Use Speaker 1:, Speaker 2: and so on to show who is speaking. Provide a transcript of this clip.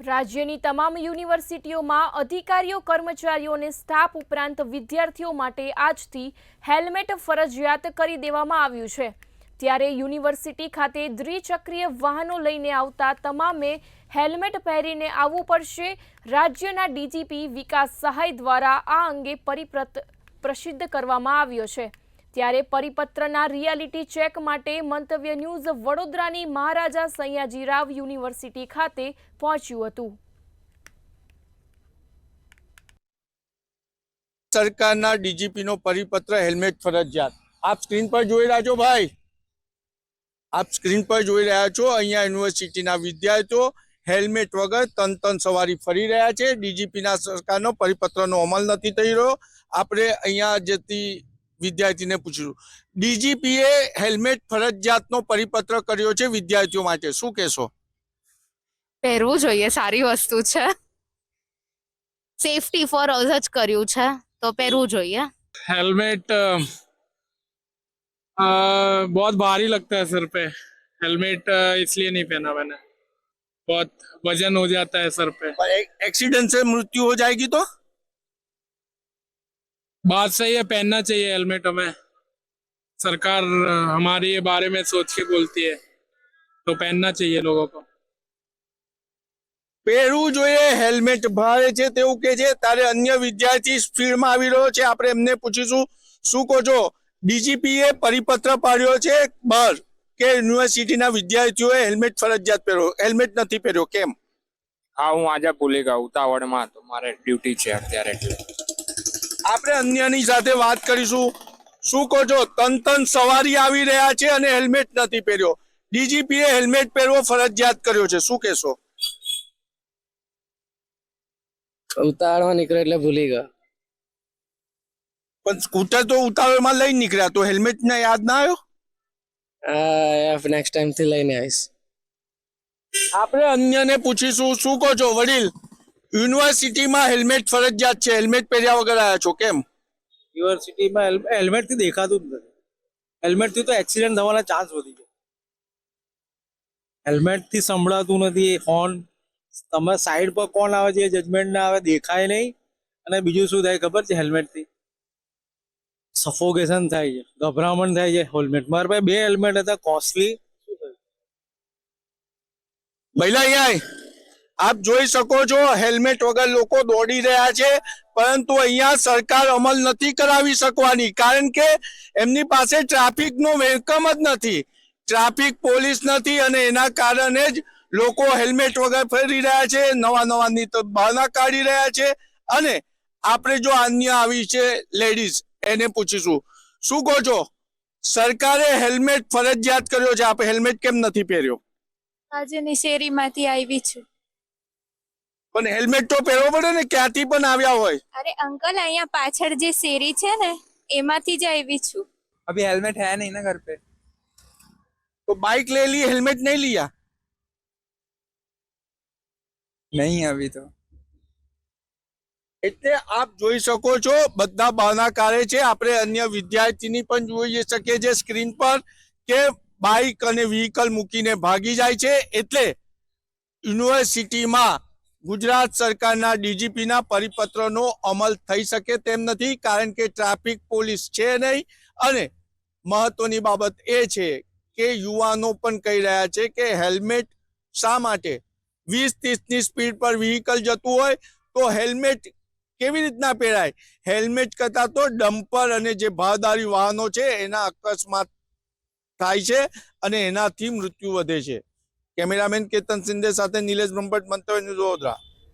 Speaker 1: રાજ્યની તમામ યુનિવર્સિટીઓમાં અધિકારીઓ કર્મચારીઓને સ્ટાફ ઉપરાંત વિદ્યાર્થીઓ માટે આજથી હેલ્મેટ ફરજિયાત કરી દેવામાં આવ્યું છે। ત્યારે યુનિવર્સિટી ખાતે દ્વિચક્રીય વાહનો લઈને આવતા તમામે હેલ્મેટ પહેરીને આવવું પડશે। રાજ્યના ડીજીપી વિકાસ સહાય દ્વારા આ અંગે પરિપત્ર પ્રસિદ્ધ કરવામાં આવ્યો છે। ત્યારે પરિપત્રના રિયાલિટી ચેક માટે મંતવ્ય ન્યૂઝ વડોદરાની મહારાજા સયાજીરાવ યુનિવર્સિટી ખાતે પહોંચ્યું હતું।
Speaker 2: સરકારના ડીજીપીનો પરિપત્ર હેલ્મેટ ફરજિયાત આપ સ્ક્રીન પર જોઈ રહ્યા છો ભાઈ, આપ સ્ક્રીન પર જોઈ રહ્યા છો। અહીંયા યુનિવર્સિટીના વિદ્યાર્થીઓ હેલ્મેટ વગર તન સવારી ફરી રહ્યા છે। ડીજીપીના સરકારનો પરિપત્રનો અમલ નથી થઈ રહ્યો। આપણે અહીંયા જતી વિદ્યાર્થીને પૂછ્યું, ડીજીપીએ હેલ્મેટ ફરજિયાતનો પરિપત્ર કર્યો છે વિદ્યાર્થીઓ માટે, શું કહેશો?
Speaker 3: પહેરવું જોઈએ, સારી વસ્તુ છે, સેફટી ફોર અસ જ કર્યું છે તો પહેરવું જોઈએ।
Speaker 4: हेलमेट बहुत भारी लगता है सर पे। हेलमेट इसलिए नहीं पहना मैंने, बहुत वजन हो जाता है सर पे।
Speaker 2: एक्सीडेंट से मृत्यु हो जाएगी तो
Speaker 4: बात सही है, पहनना चाहिए हेलमेट हमें। सरकार हमारे ये बारे में सोच के बोलती है तो पहनना चाहिए लोगों को।
Speaker 2: પહેરવું જોઈએ, હેલ્મેટ ભારે છે તેવું કે છે। ત્યારે અન્ય વિદ્યાર્થી સ્પીડમાં આવી રહ્યો છે, આપણે એમને પૂછીશું શું કહો છો? ડીજીપીએ પરિપત્ર પાડ્યો છે બહાર કે યુનિવર્સિટીના વિદ્યાર્થીઓએ હેલ્મેટ ફરજિયાત પહેરો, હેલ્મેટ નથી પહેર્યો, કેમ?
Speaker 5: હા, હું આજે ભૂલી ગયો ઉતાવળમાં, તો મારે ડ્યુટી છે અત્યારે એટલે।
Speaker 2: આપણે અન્યની સાથે વાત કરીશું, શું કહો છો? તન સવારી આવી રહ્યા છે અને હેલ્મેટ નથી પહેર્યો, ડીજીપીએ હેલ્મેટ પહેરવો ફરજિયાત કર્યો છે, શું કહેશો?
Speaker 6: ઉતાવળમાં નીકળ્યો એટલે ભૂલી ગયો।
Speaker 2: પણ સ્કૂટર તો ઉતાવળમાં લઈને નીકળ્યા, તો હેલ્મેટ ને યાદ ના આવ્યો?
Speaker 6: નેક્સ્ટ ટાઈમ થી લઈને આવીશ।
Speaker 2: આપણે અન્યને પૂછીશું, શું કહો છો વડીલ? યુનિવર્સિટીમાં હેલ્મેટ ફરજિયાત છે, હેલ્મેટ પહેર્યા વગર આવ્યા છો, કેમ?
Speaker 7: યુનિવર્સિટીમાં હેલ્મેટ થી દેખાતું જ નથી। હેલ્મેટ થી તો એક્સિડન્ટ થવાના ચાન્સ વધી જાય। હેલ્મેટ થી સંભળાતું નથી હોર્ન, તમે સાઈડ પર કોણ આવે છે જજમેન્ટ ના આવે, દેખાય નહીં। અને બીજું શું થાય ખબર છે? હેલ્મેટ થી સફોકેશન થાય છે, ગભરામણ થાય છે હેલ્મેટ। મારા પાસે 2 હેલ્મેટ હતા કોસ્ટલી।
Speaker 2: ભઈલા અહીંયા આપ જોઈ શકો છો, હેલ્મેટ વગર લોકો દોડી રહ્યા છે, પરંતુ અહીંયા સરકાર અમલ નથી કરાવી શકવાની, કારણ કે એમની પાસે ટ્રાફિકનો વેલકમ જ નથી, ટ્રાફિક પોલીસ નથી, અને એના કારણે જ લોકો હેલ્મેટ વગર ફરી રહ્યા છે, નવા ની તો બહાના કાઢી રહ્યા છે। અને આપણે જો અન્ય આવી છે લેડીઝ, એને પૂછીશું, શું કહો છો? સરકારે હેલ્મેટ ફરજિયાત કર્યો છે, આપણે હેલ્મેટ કેમ નથી પહેર્યો?
Speaker 8: આજની શેરીમાંથી આવી છું।
Speaker 2: પણ હેલ્મેટ તો પહેરવો પડે ને, ક્યાંથી પણ આવ્યા હોય।
Speaker 8: અરે અંકલ, અહીંયા પાછળ જે શેરી છે ને એમાંથી જ આવી છું।
Speaker 9: अभी हेलमेट है नहीं ना घर पे,
Speaker 2: તો બાઇક ले ली, हेलमेट नहीं लिया?
Speaker 9: नहीं अभी तो।
Speaker 2: એટલે આપ જોઈ શકો છો બધા બહાનાકારે છે। આપણે અન્ય વિદ્યાર્થીની પણ જોઈ શકીએ છીએ સ્ક્રીન પર કે બાઇક અને વ્હીકલ મૂકીને ભાગી જાય છે। એટલે યુનિવર્સિટીમાં ગુજરાત સરકારના ડીજીપીના પરિપત્રનો અમલ થઈ શકે તેમ નથી, કારણ કે ટ્રાફિક પોલીસ છે નહીં। અને મહત્વની બાબત એ છે કે યુવાનો પણ કહી રહ્યા છે કે હેલ્મેટ શા માટે? 20-30ની સ્પીડ પર વ્હીકલ જતું હોય તો હેલ્મેટ કેવી રીતના પહેરાય? હેલ્મેટ કરતા તો ડમ્પર અને જે ભારદારી વાહનો છે એના અકસ્માત થાય છે અને એનાથી મૃત્યુ વધે છે। કેમેરામેન કેતન સિંધે સાથે નિલેશ બ્રહ્મભટ્ટ, મંતવ્ય ન્યૂઝ વડોદરા।